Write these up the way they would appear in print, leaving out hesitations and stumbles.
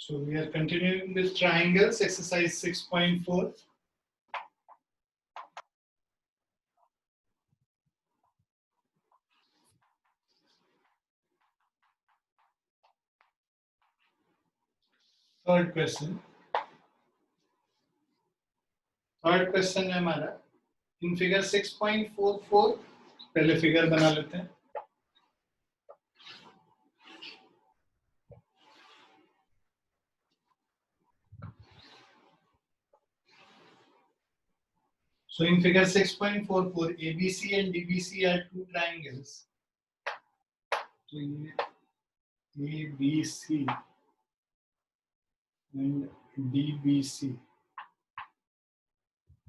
So we are continuing with triangles, exercise 6.4. Third question. Third question है हमारा in figure 6.44 पहले figure बना लेते हैं. So in figure 6.44, ABC and DBC are two triangles. So ये ABC and DBC.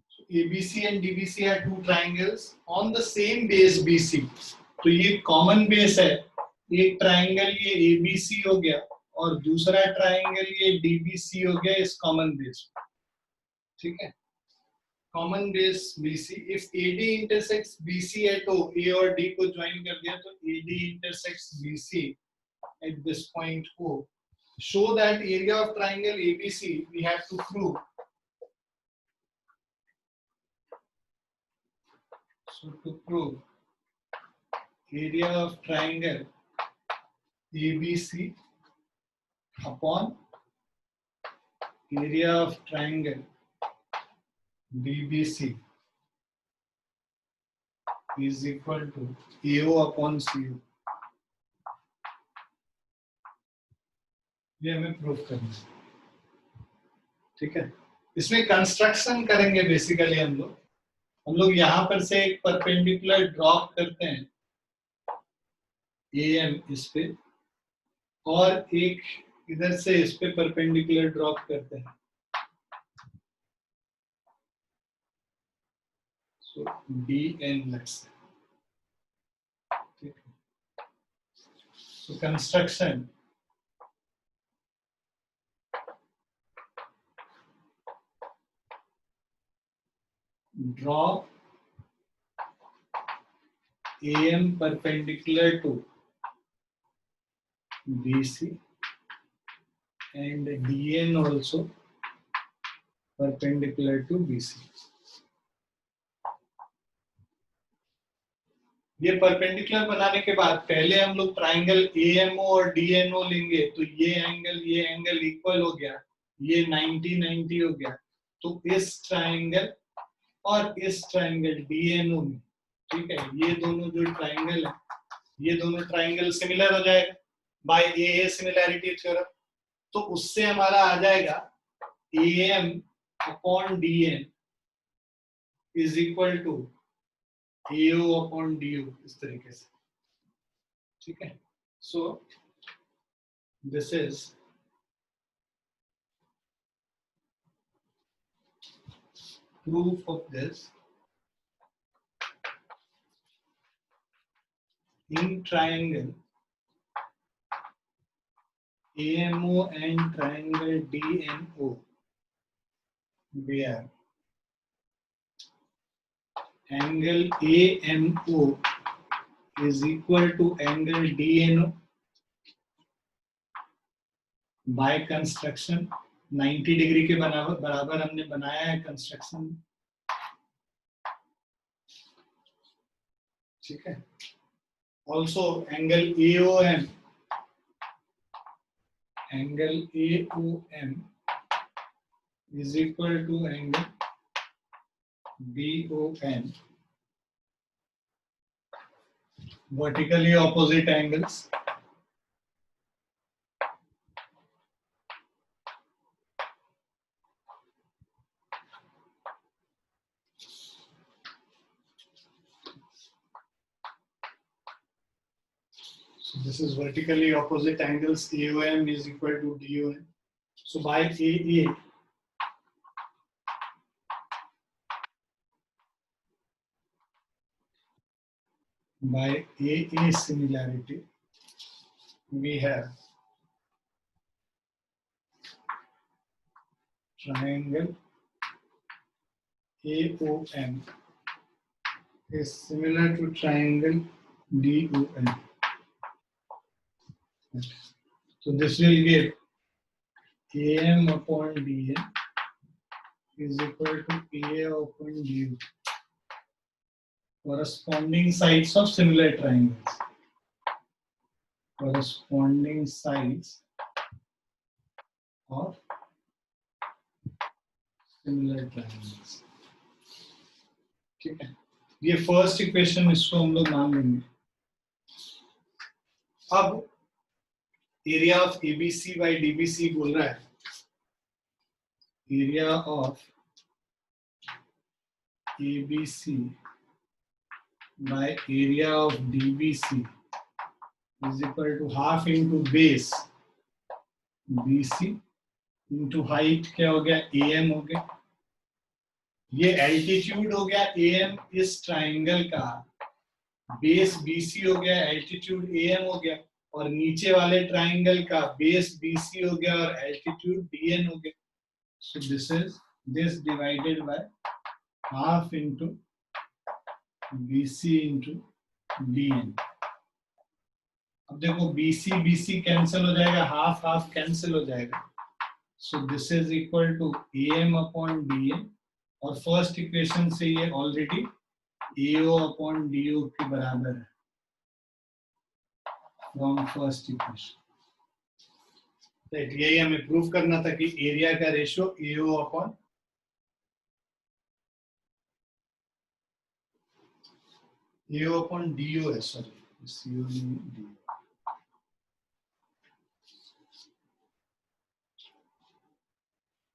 So ABC and DBC are two triangles on the same base BC. तो ये common base है. एक ट्राइंगल ये ABC हो गया और दूसरा ट्राइंगल ये DBC हो गया इस कॉमन बेस. ठीक है. Common base BC. If AD intersects BC at O, A और D को ज्वाइन कर दिया तो AD intersects BC at this point O. Show that area of triangle ABC we have to prove. So to prove area of triangle ABC upon area of triangle DBC is equal to AO upon CO. ये हमें proof करना है. ठीक है. इसमें construction करेंगे basically हम लोग यहां पर से एक परपेंडिकुलर ड्रॉप करते हैं AM इस पे और एक इधर से इस पे परपेंडिकुलर ड्रॉप करते हैं. सो DN लेट्स. ठीक है. So construction draw AM perpendicular to BC and DN also perpendicular to BC. ये परपेंडिकुलर बनाने के बाद पहले हम लोग ट्राइंगल AMO और DNO लेंगे तो ये एंगल इक्वल हो गया. ये 90-90 हो गया. तो इस ट्राइंगल और इस ट्राइंगल DNO में, ठीक है, ये दोनों जो ट्राइंगल है ये दोनों ट्राइंगल सिमिलर हो जाएगा बाय AA सिमिलैरिटी थ्योरम. तो उससे हमारा आ जाएगा AM upon DN is equal to AO upon DO इस तरीके से. ठीक है. So this is proof of this in triangle AMO and triangle DNO where angle AMO is equal to angle DNO by construction. 90 degree के बराबर हमने बनाया है कंस्ट्रक्शन. ठीक है. Also angle AOM is equal to angle BON, vertically opposite angles. So this is vertically opposite angles. AOM is equal to DOM. So by AA similarity we have triangle AOM is similar to triangle DOM. So this will give AM upon DN is equal to AA upon DU. Corresponding sides of similar triangles. Corresponding sides of similar triangles. ठीक है, ये first equation, इसको हम लोग मान लेंगे. अब area of ABC by DBC बोल रहा है. Area of ABC by area of DBC is equal to half into base BC into height क्या हो गया, एम हो गया. ये एल्टीट्यूड हो गया एम इस ट्राइंगल का, बेस बीसी हो गया, एल्टीट्यूड एम हो गया, और नीचे वाले ट्राइंगल का बेस बीसी हो गया और एल्टीट्यूड डीएन हो गया. So this divided by half into BC into DN. अब देखो बीसी बीसी कैंसिल हो जाएगा, हाफ हाफ कैंसिल हो जाएगा. So this is equal to M upon DN, और फर्स्ट इक्वेशन से ये ऑलरेडी एओ अपॉन डीओ के बराबर है फ्रॉम फर्स्ट इक्वेशन. राइट, यही हमें प्रूव करना था कि एरिया का रेशियो एओ अपॉन डीओ है. Sorry, CO DO.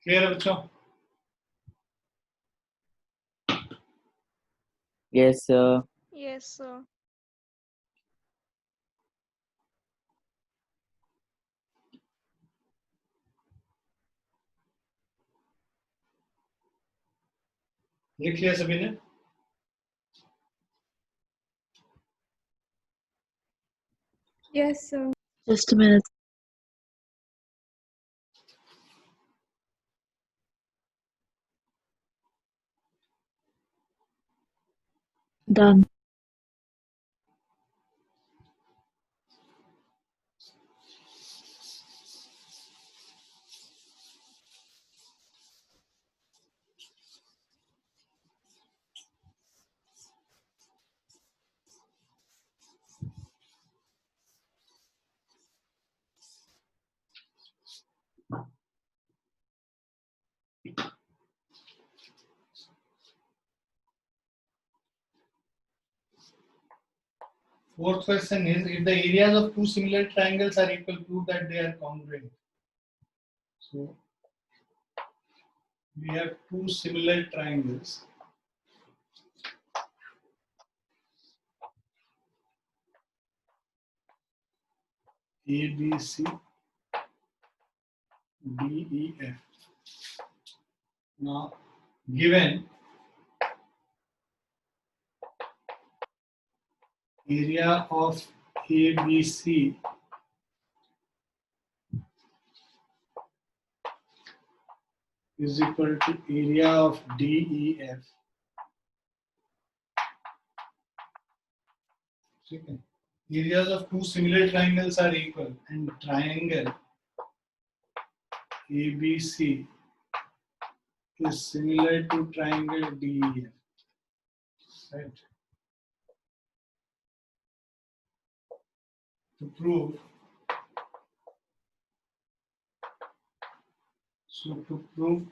क्लियर है बच्चों? Yes, sir. Yes, sir. लिख लिया सभी ने? Yes, sir. Just a minute. Done. Fourth question is, if the areas of two similar triangles are equal, prove that they are congruent. So we have two similar triangles. ABC, DEF. Now, given area of ABC is equal to area of DEF. Okay. Areas of two similar triangles are equal, and triangle ABC is similar to triangle DEF. Right. To prove,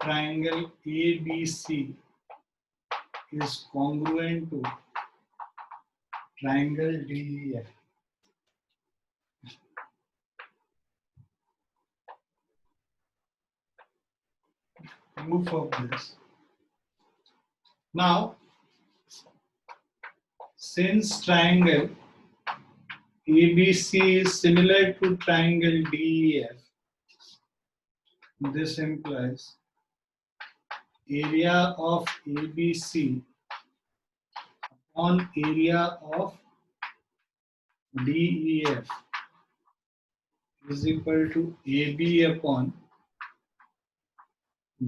triangle ABC is congruent to triangle DEF. Proof of this. Now, since triangle ABC is similar to triangle DEF, this implies area of ABC upon area of DEF is equal to AB upon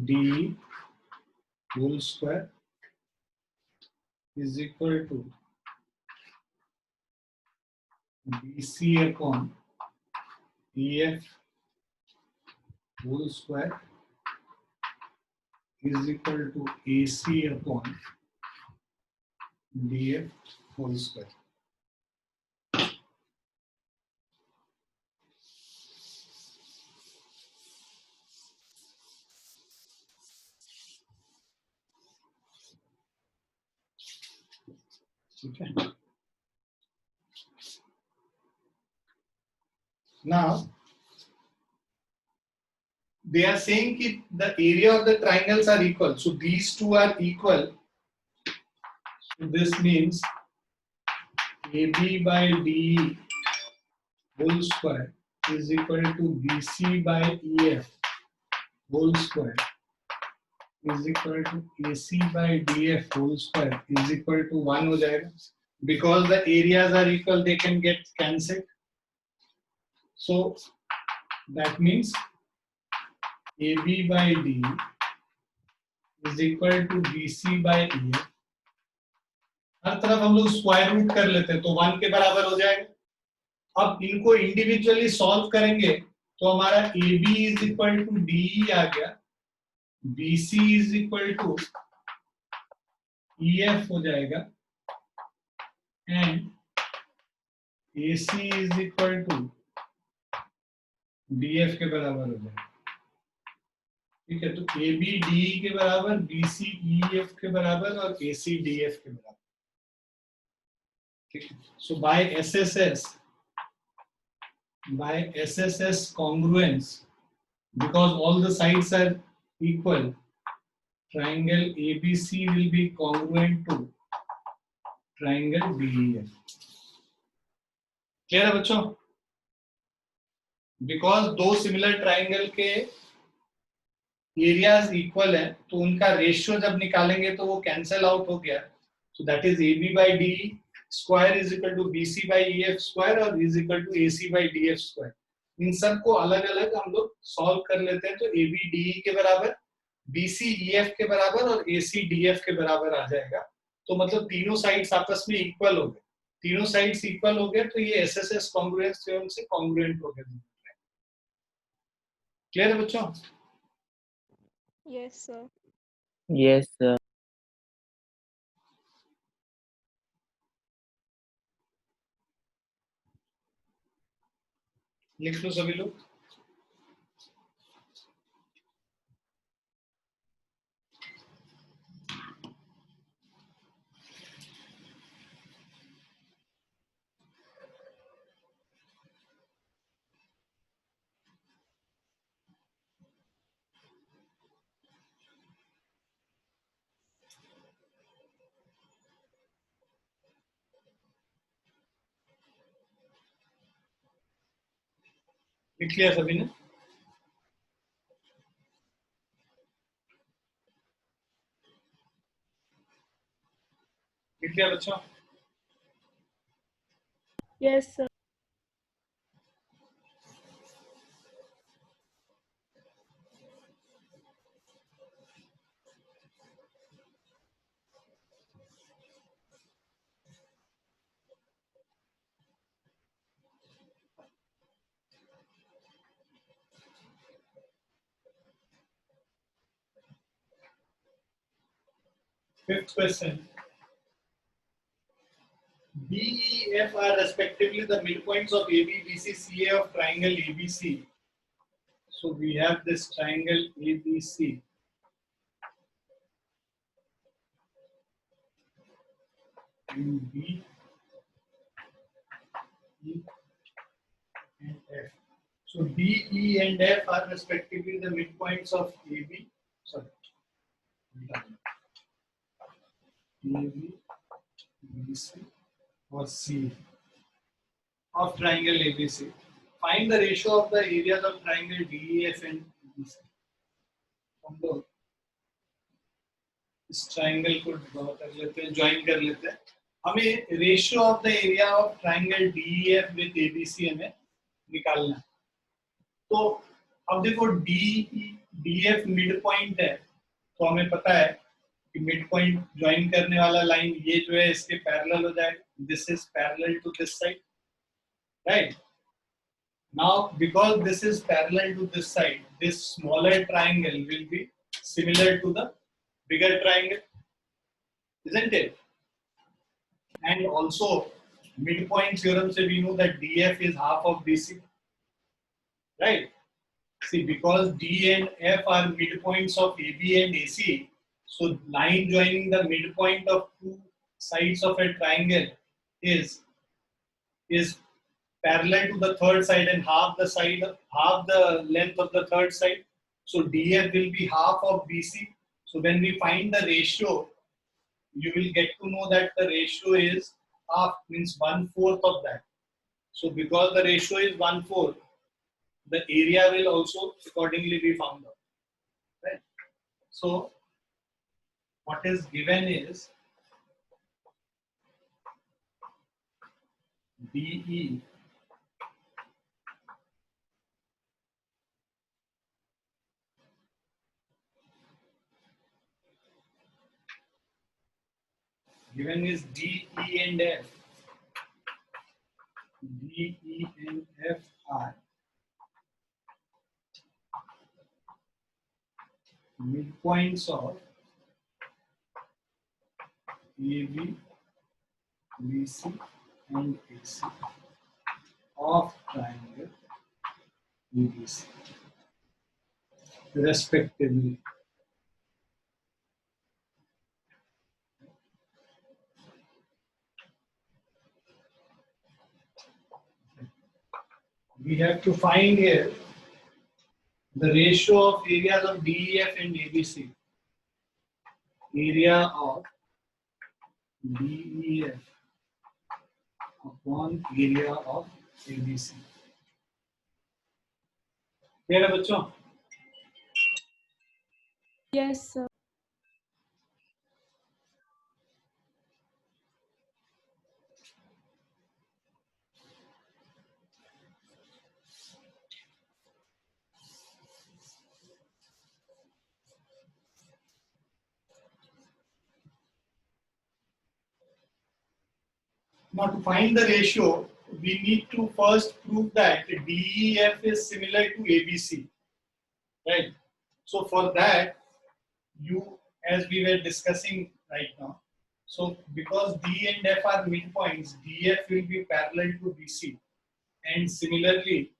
DE whole square is equal to BC upon EF whole square is equal to AC अपॉन DF whole square. ठीक है। Now they are saying कि the area of the triangles are equal, so these two are equal. So this means AB by DE whole square is equal to BC by EF whole square is equal to AC by DF whole square is equal to 1 हो जाएगा. Because the areas are equal, they can get cancelled. So that means AB by D is equal to BC by EF. हर तरफ हम लोग square root कर लेते हैं तो 1 के बराबर हो जाएगा. अब इनको इंडिविजुअली सॉल्व करेंगे तो हमारा AB इज इक्वल टू DE आ गया, BC इज इक्वल टू EF हो जाएगा एंड AC इज इक्वल टू DF के बराबर हो जाएगा. ठीक है, तो AB DE के बराबर, BC EF के बराबर और AC DF के बराबर. ठीक है, सो by SSS congruence, because all the sides are equal, triangle ABC will be congruent to triangle DEF. Clear है बच्चों? बिकॉज दो सिमिलर ट्राइंगल के एरियाज इक्वल है तो उनका रेशियो जब निकालेंगे तो वो कैंसिल आउट हो गया. So that is AB by DE square is equal to BC by EF square और is equal to AC by DF square. इन सब को अलग अलग हम लोग सॉल्व कर लेते हैं तो AB DE के बराबर, BC EF के बराबर और AC DF के बराबर आ जाएगा. तो मतलब तीनों साइड्स आपस में इक्वल हो गए. तीनों साइड्स इक्वल हो गए तो ये SSS कॉन्ग्रुएंस थ्योरम से कॉन्ग्रुएंट हो गए. क्लियर है बच्चों? Yes, sir. Yes, sir. लिख लो सभी लोग. लिख लिया सभी ने? लिख लिया बच्चों? Yes, sir. Fifth question. D, E, F are respectively the midpoints of AB, BC, CA of triangle ABC. So we have this triangle ABC. And B, E, and F. So D, E, and F are respectively the midpoints of AB. Sorry. AB, BC, or C of triangle ABC. Find the ratio of the areas of triangle DEF and BC. हम लोग इस triangle को draw कर लेते हैं, join कर लेते हैं. हमें ratio of the area of triangle DEF with ABC हमें निकालना है. तो अब देखो DEF मिड पॉइंट है तो हमें पता है कि मिड पॉइंट ज्वाइन करने वाला लाइन ये जो है इसके पैरेलल हो जाएगा. This is parallel to this side, right? Now, because this is parallel to this side, this smaller triangle will be similar to the bigger triangle, isn't it? And also, midpoint theorem se we know that DF is half of DC, right? See, because D and F are midpoints of AB and AC, so line joining the midpoint of two sides of a triangle is parallel to the third side and half the length of the third side. So DF will be half of BC. So when we find the ratio, you will get to know that the ratio is half, means 1/4 of that. So because the ratio is 1/4, the area will also accordingly be found out. Right? So what is given is DE given is DE and F. DE and F are midpoints of AB, BC and AC of triangle ABC respectively. We have to find here the ratio of areas of DEF and ABC. Area of DEF upon area of ABC. Clear है बच्चों? Yes, sir. Now to find the ratio, we need to first prove that DEF is similar to ABC, right? So for that, as we were discussing right now, so because D and F are midpoints, DF will be parallel to BC, and similarly,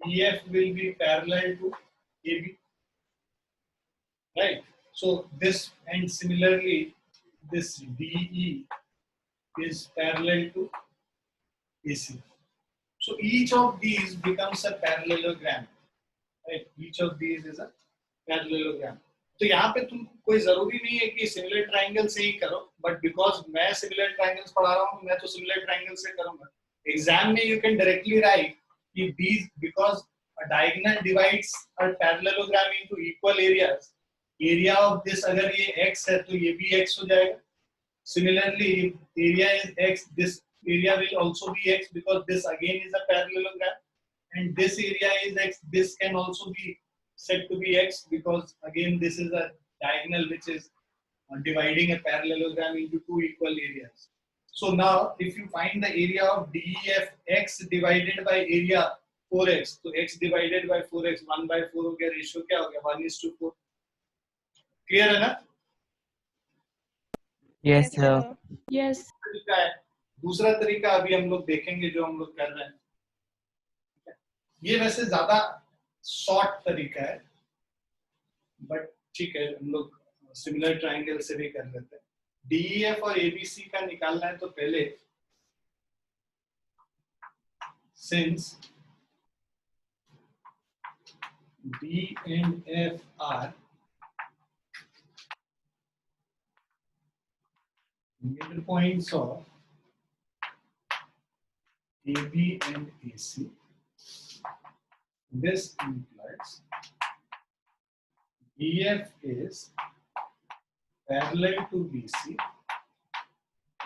EF will be parallel to AB, right? So this, and similarly, this DE is parallel to AC. So each of these becomes a parallelogram, right? Each of these is a parallelogram. तो यहाँ पे तुमको कोई जरूरी नहीं है कि similar triangle से ही करो, बट बिकॉज मैं सिमिलर ट्रायंगल्स पढ़ा रहा हूँ, मैं तो सिमिलर ट्रायंगल से करूंगा. एग्जाम में यू कैन डायरेक्टली राइट कि these, because a diagonal divides a parallelogram into equal areas, area of this अगर ये x है तो ये भी x हो जाएगा. Similarly, if area is x, this area will also be x because this again is a parallelogram, and this area is x. This can also be said to be x because again this is a diagonal which is dividing a parallelogram into two equal areas. So now if you find the area of DEF, x divided by area 4x, so x divided by 4x, 1/4 हो गया, ratio क्या हो गया, 1:4. Clear है ना? Yes, sir. Yes. तरीका है. दूसरा तरीका अभी हम लोग देखेंगे जो हम लोग कर रहे हैं. ये वैसे ज्यादा शॉर्ट तरीका है, बट ठीक है, हम लोग सिमिलर ट्रायंगल से भी कर लेते हैं. DEF और ABC का निकालना है तो पहले since D and F are midpoints of AB and AC, this implies EF is parallel to BC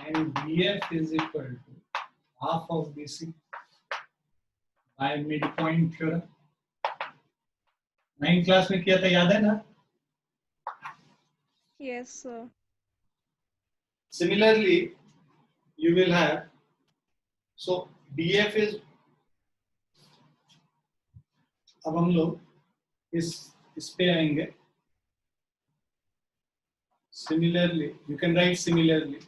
and DF is equal to half of BC by midpoint theorem. 9th class में किया था, याद है ना? Yes, sir. Similarly, you will have, so DF is अब हम लोग इस पे आएंगे. Similarly, you can write similarly.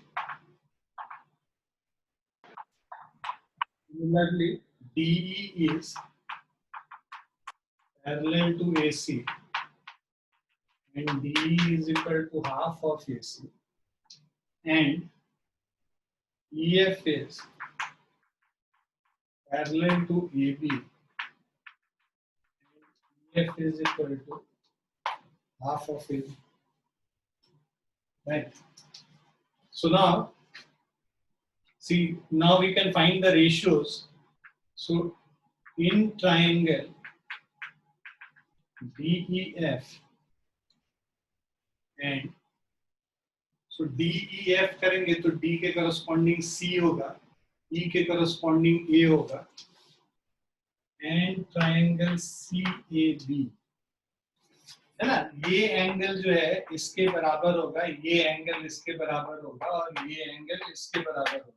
Similarly, DE is parallel to AC and DE is equal to half of AC and EF is parallel to AB and EF is equal to half of AB. Right. So now, see, now we can find the ratios. So in triangle DEF and so DEF करेंगे तो D के corresponding C होगा, E के corresponding A होगा and triangle CAB है ना. ये angle जो है इसके बराबर होगा, ये एंगल इसके बराबर होगा और ये एंगल इसके बराबर होगा.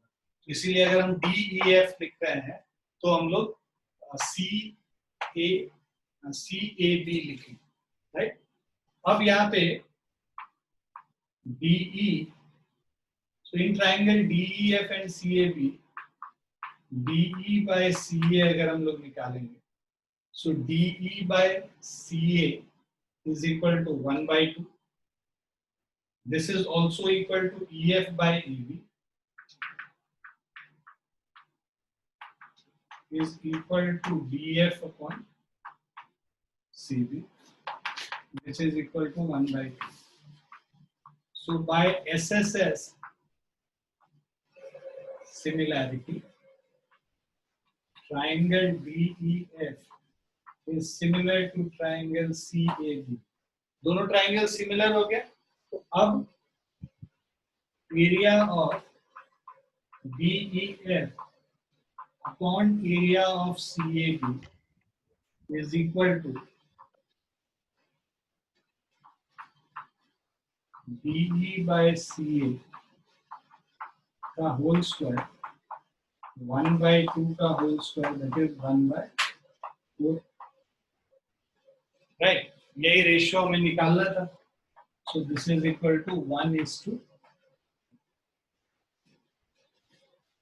इसीलिए अगर हम DEF लिख रहे हैं तो हम लोग CAB लिखेंगे. राइट. अब यहाँ पे DE, so in triangle DEF and CAB, DE by CA अगर हम लोग निकालेंगे, so DE by CA is equal to 1 by 2. This is also equal to EF by EB is equal to DF upon CB, which is equal to 1 by 2. So by SSS similarity, triangle DEF is similar to triangle CAB. दोनों triangle similar हो गया. तो अब area of DEF upon area of CAB is equal to DE by CA का whole square 1 by 2 का whole square, that is 1 by 4. Right. यही ratio हमें निकालना था. So this is equal to 1:2.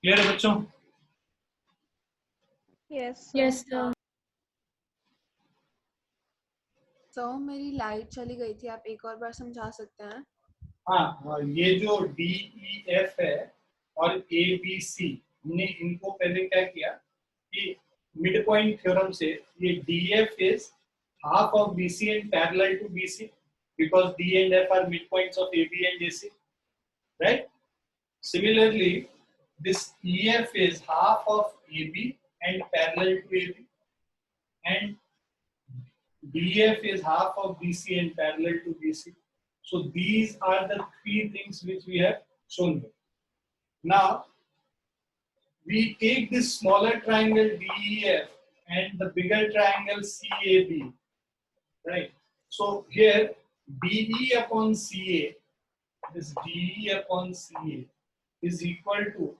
Clear है बच्चों? Yes. sir. सो मेरी light चली गई थी, आप एक और बार समझा सकते हैं? हाँ, ये जो DEF है और ABC, हमने इनको पहले क्या किया कि मिड पॉइंट थ्योरम से ये DF is half of BC and parallel to BC because D and F are midpoints of AB and AC, right? Similarly, this EF is half of AB and parallel to AB and DF is half of BC and parallel to BC. So these are the three things which we have shown here. Now we take this smaller triangle DEF and the bigger triangle CAB, right? So here DE upon CA, this DE upon CA is equal to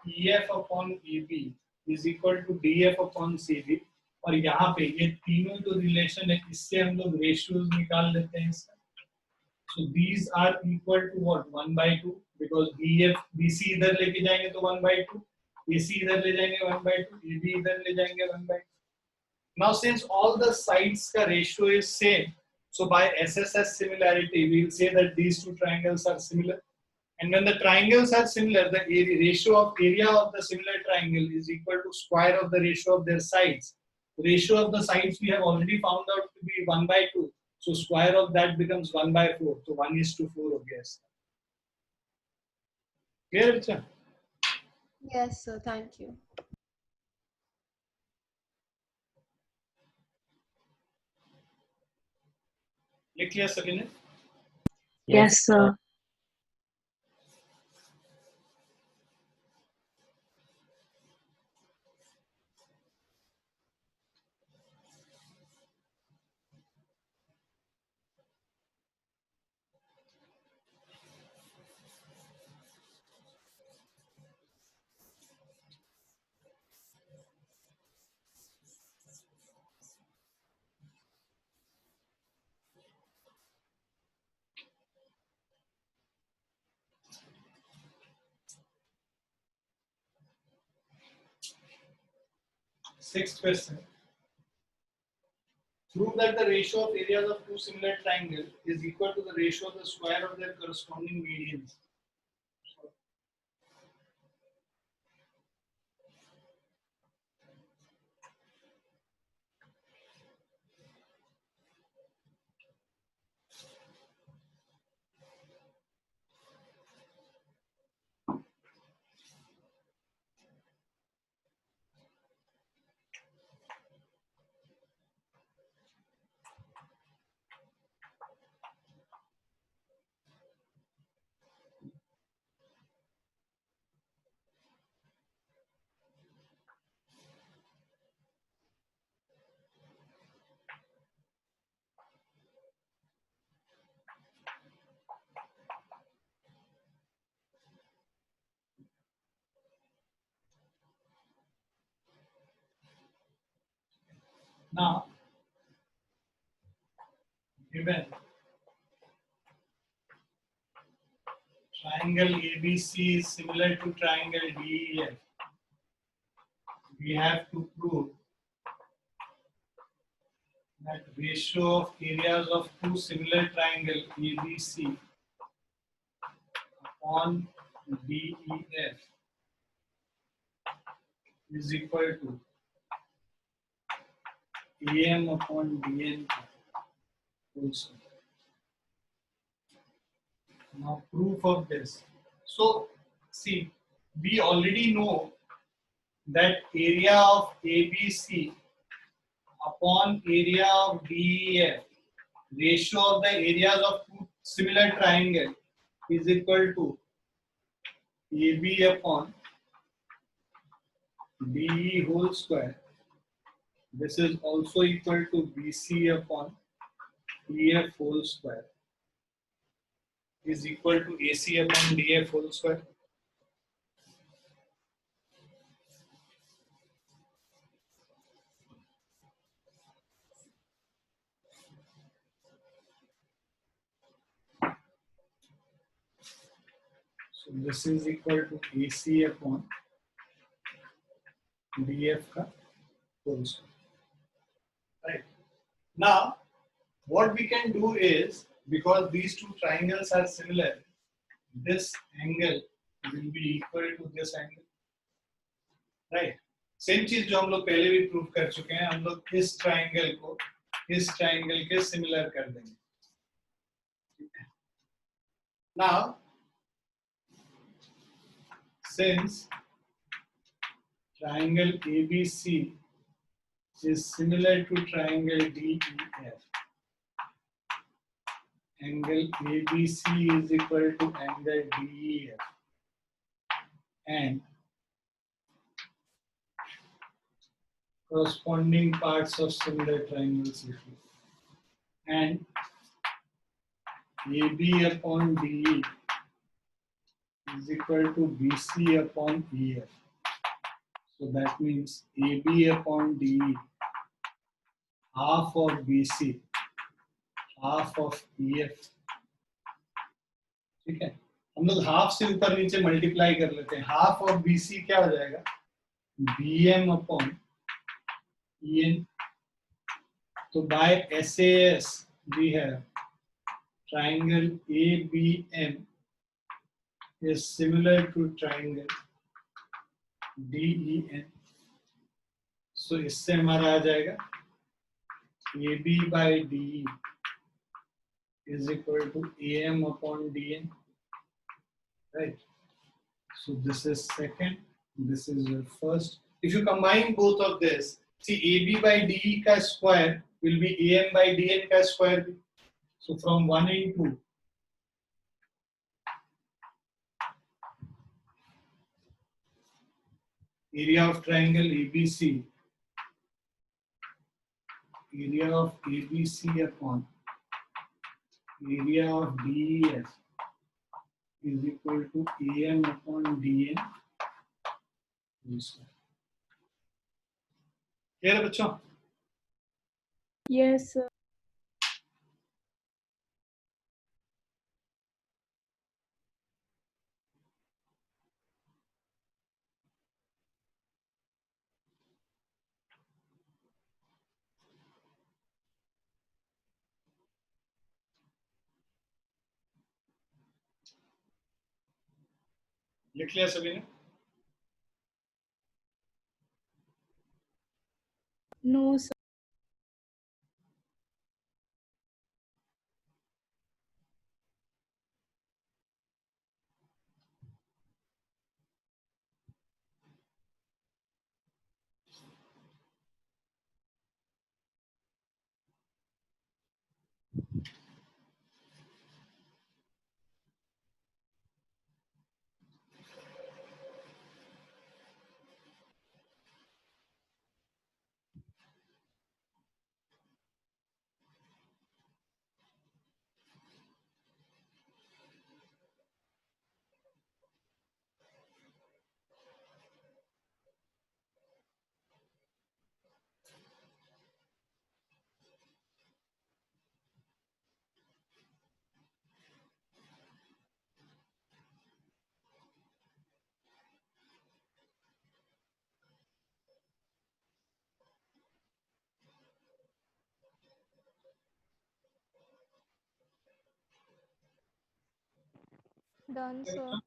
EF upon AB is equal to DF upon CB. और यहाँ पे ये तीनों जो relation है इससे हम लोग रेशियोज निकाल लेते हैं इसका. So these are equal to what? 1 by 2 because DF BC इधर लेके जाएंगे तो 1 by 2, AC इधर ले जाएंगे 1 by 2, AB इधर ले जाएंगे 1 by 2. Now since all the sides का ratio is same, so by SSS similarity we will say that these two triangles are similar. And when the triangles are similar, the ratio of area of the similar triangle is equal to square of the ratio of their sides. The ratio of the sides we have already found out to be 1 by 2. So square of that becomes 1 by 4. So 1:4 हो गया इसका. Clear बच्चा? Yes sir, thank you. लिख लिया सभी ने? Yes, sir. Sixth question. Prove that the ratio of areas of two similar triangles is equal to the ratio of the square of their corresponding medians. Now, given triangle ABC is similar to triangle DEF, we have to prove that ratio of areas of two similar triangle ABC upon DEF is equal to AM upon DN also. Now proof of this. So see, we already know that area of ABC upon area of DEF, ratio of the areas of two similar triangle is equal to AB upon DE whole square. This is also equal to BC upon EF whole square is equal to AC upon DF whole square. So this is equal to AC upon DF ka whole square. Right. Now, what we can do is, because these two triangles are similar, this angle will be equal to this angle. Right. Same चीज जो हम लोग पहले भी prove कर चुके हैं, हम लोग इस ट्राइंगल को इस ट्राइंगल के सिमिलर कर देंगे. Now, since triangle ABC is similar to triangle DEF, angle ABC is equal to angle DEF, and corresponding parts of similar triangles, and AB upon DE is equal to BC upon EF. So that means AB upon DE, half of BC, half of EF. ठीक है, हम लोग half से ऊपर नीचे multiply कर लेते हैं. हाफ ऑफ BC क्या हो जाएगा? BM upon EN. तो by SAS we have triangle ABM is similar to triangle DEN. So इससे हमारा आ जाएगा AB by DE is equal to AM upon DN. Right. So this is second, this is your first. If you combine both of this, see AB by DE ka square will be AM by DN ka square. So from 1 into area of triangle ABC, area of ABC upon area of DEF is equal to AM upon DN. Clear है बच्चों? Yes, sir. लिख लिया सभी ने? No, sir. Done, sir.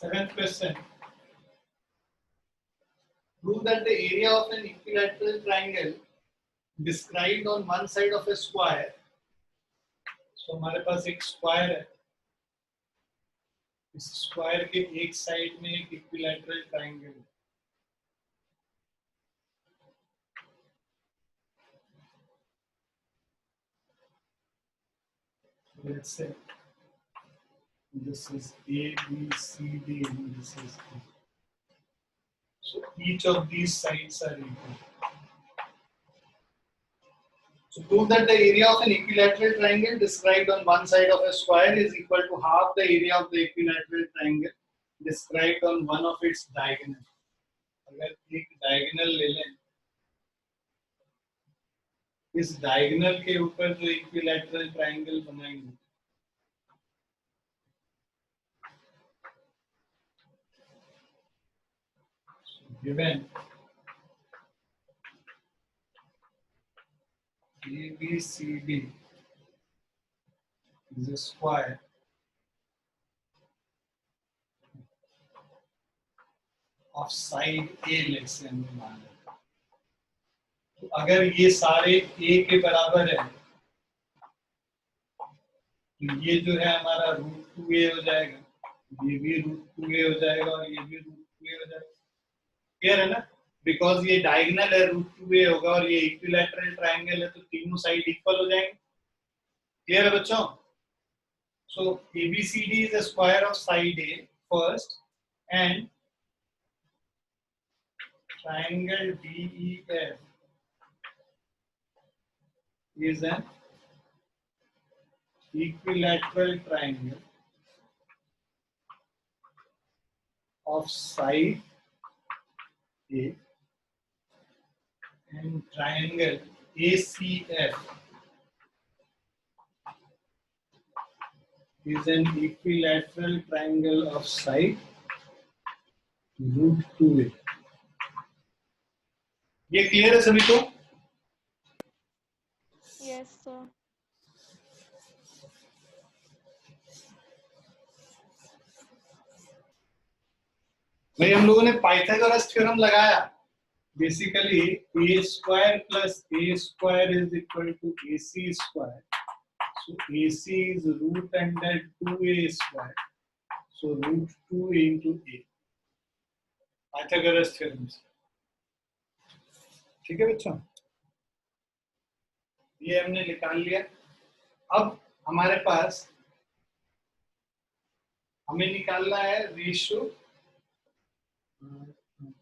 Seventh question. Prove that the area of an equilateral triangle described on one side of a square. So हमारे पास एक square है, इस स्क्वायर के एक साइड में एक इक्विलैटरल ट्रायंगल है. Let's say this is A, B, C, D, and this is E. So each of these sides are equal. So prove that the area of an equilateral triangle described on one side of a square is equal to half the area of the equilateral triangle described on one of its diagonal. अगर एक diagonal ले लें, इस diagonal के ऊपर जो equilateral triangle बनाएंगे, given ABCD is a square of side A, let's say हमने मान लिया. तो अगर ये सारे A के बराबर है, तो ये जो है हमारा √2a हो जाएगा, ये भी √2a हो जाएगा और ये भी √2a हो जाएगा. क्लियर है ना? बिकॉज ये डायगोनल है, √2a होगा और ये इक्विलैटरल ट्रायंगल है, तो तीनों साइड इक्वल हो जाएंगे. क्लियर है बच्चों? सो ABCD is a square of side A first and triangle DEF is an equilateral triangle of side A and triangle ACF is an equilateral triangle of side √2a. ये clear है सभी को? Yes, sir. भाई हम लोगों ने Pythagoras theorem लगाया. Basically a² + a² is equal to ac². So AC is root under 2A square. So root 2A into A. Pythagoras theorem से। ठीक है बच्चों, ये हमने निकाल लिया। अब हमारे पास हमें निकालना है ratio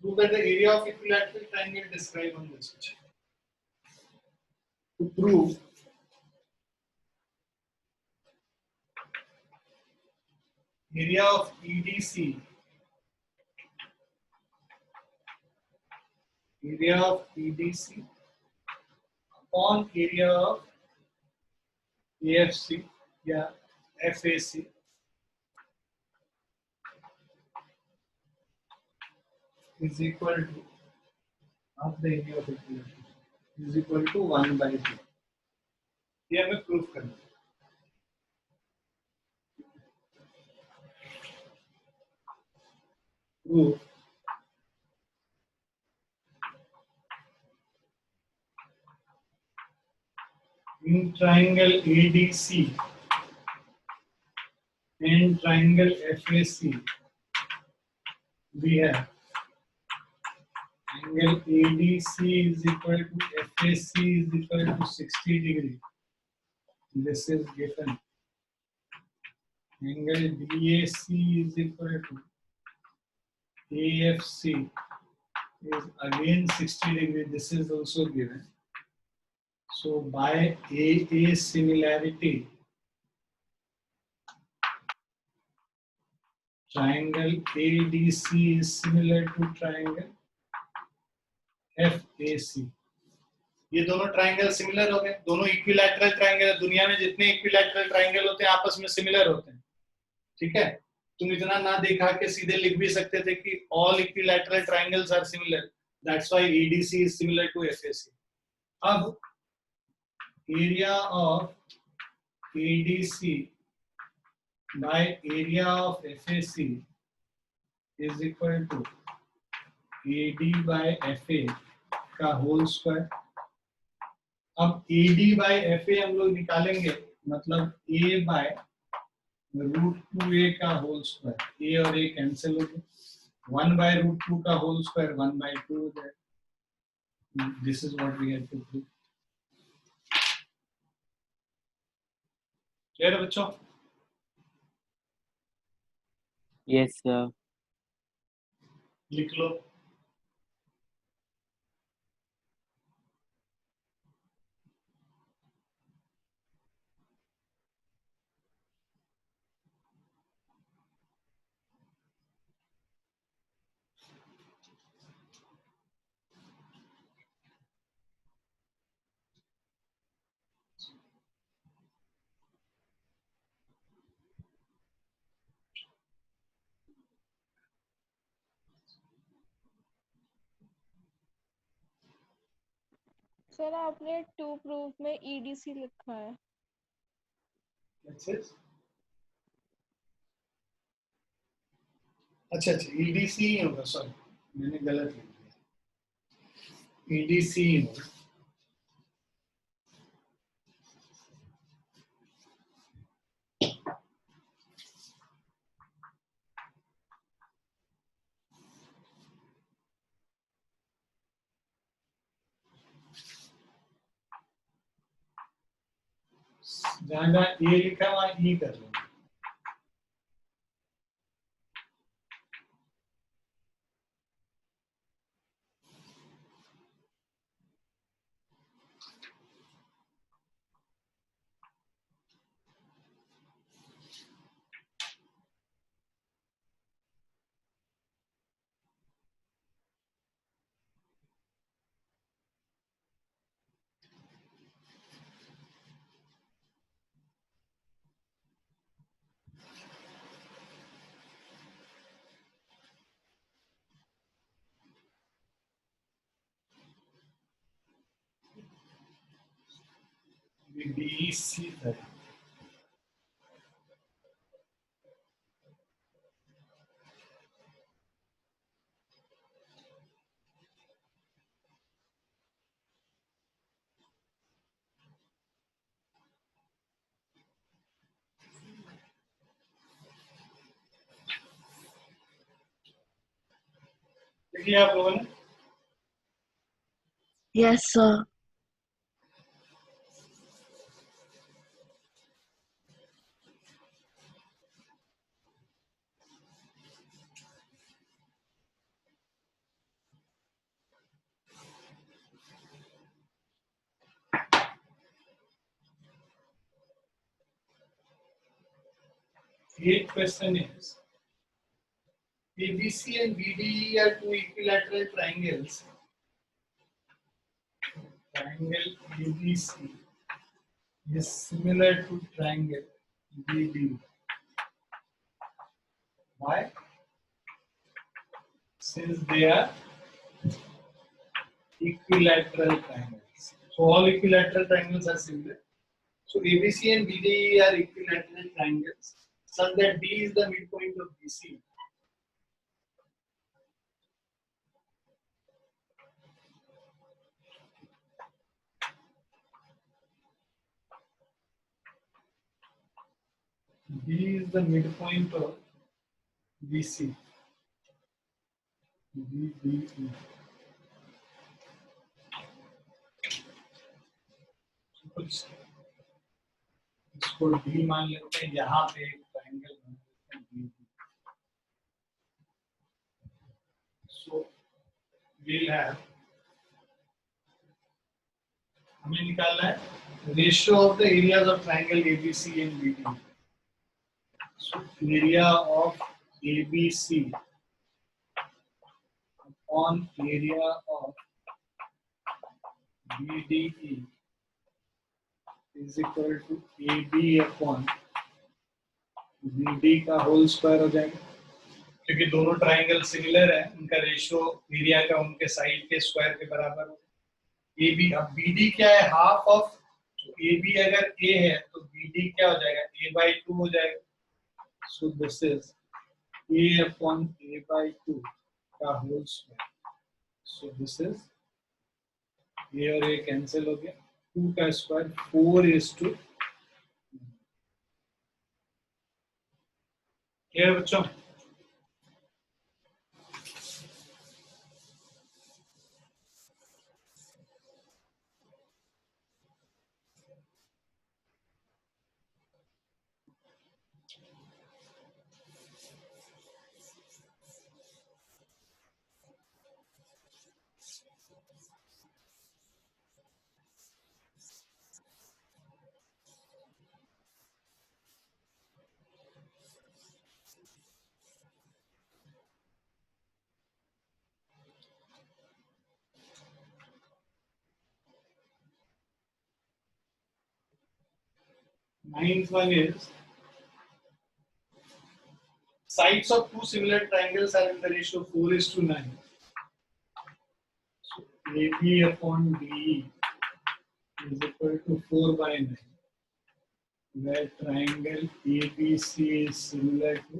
prove that the area of equilateral triangle described on this picture. To prove area of EDC, upon area of AFC या FAC is equal to half the area of equilateral is equal to 1/2. ये हमें prove करना है। Prove in triangle ADC and triangle FAC we have angle ADC is equal to FAC is equal to 60 degree. This is given. Angle DAC is equal to AFC is again 60 degree. This is also given. So by AA similarity, triangle ADC is similar to triangle FAC. ये दोनों triangle similar हो गए, दोनों equilateral triangle. दुनिया में जितने equilateral triangle होते हैं आपस में सिमिलर होते हैं। ठीक है, तुम इतना ना देखा के सीधे लिख भी सकते थे कि all equilateral triangles are similar, that's why ADC is similar to FAC. अब area of ADC by area of FAC is equal to AD by FA का होल स्क्वायर। अब AD बाय FA हम लोग निकालेंगे, मतलब A बाय रूट 2A का whole square. A और A cancel हो गए, 1 बाय रूट 2 का होल स्क्वायर 1 बाय 2 हो जाए। This is what we have to prove. Clear है बच्चों? Yes, sir. लिख लो। सर आपने टू प्रूफ में ईडीसी लिखा है। अच्छा अच्छा, EDC ही होगा, सॉरी मैंने गलत लिख दिया। EDC ही होगा। जहाँ जहाँ A लिखा है वहाँ E कर लो। BC है। लिख लिया आप लोगों ने? Yes, sir. Eighth question is, ABC and BDE are two equilateral triangles. Triangle ABC is similar to triangle BD. Why? Since they are equilateral triangles. So all equilateral triangles are similar. So ABC and BDE are equilateral triangles such that D is the midpoint of BC. D is the midpoint of BC. BDE. कुछ इसको D मान लेते हैं, यहाँ पे एक triangle बना लेते हैं BD. So we'll have, हमें निकालना है ratio of the areas of triangle ABC and BD. So area of ABC upon area of BDE is equal to AB upon BD का होल स्क्वायर हो जाएगा, क्योंकि दोनों ट्राइंगल सिमिलर है, उनका रेशियो एरिया का उनके साइड के स्क्वायर के बराबर हो. AB, अब BD क्या है? हाफ ऑफ, तो AB अगर A है तो BD क्या हो जाएगा? A/2 हो जाएगा. So this is A upon A/2 का whole square. So this is A और A कैंसिल हो गया, 2 का स्क्वायर 4:2. क्लियर बच्चों? Ninth one is, sides of two similar triangles are in the ratio 4:9. So AB upon DE is equal to 4/9, where triangle ABC is similar to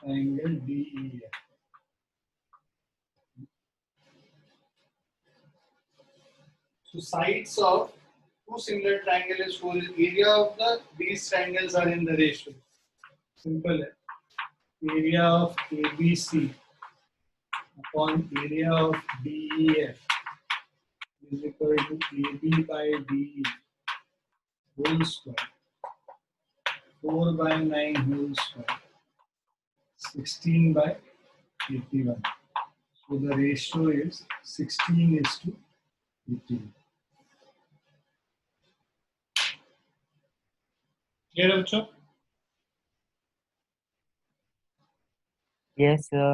triangle DEF. So sides of two similar triangles is 4. Area of these triangles are in the ratio. Simple. Area of ABC upon area of DEF is equal to AB by DE whole square. 4/9 whole square. 16/81. So the ratio is 16:18. Clear, बच्चों? Yes, sir.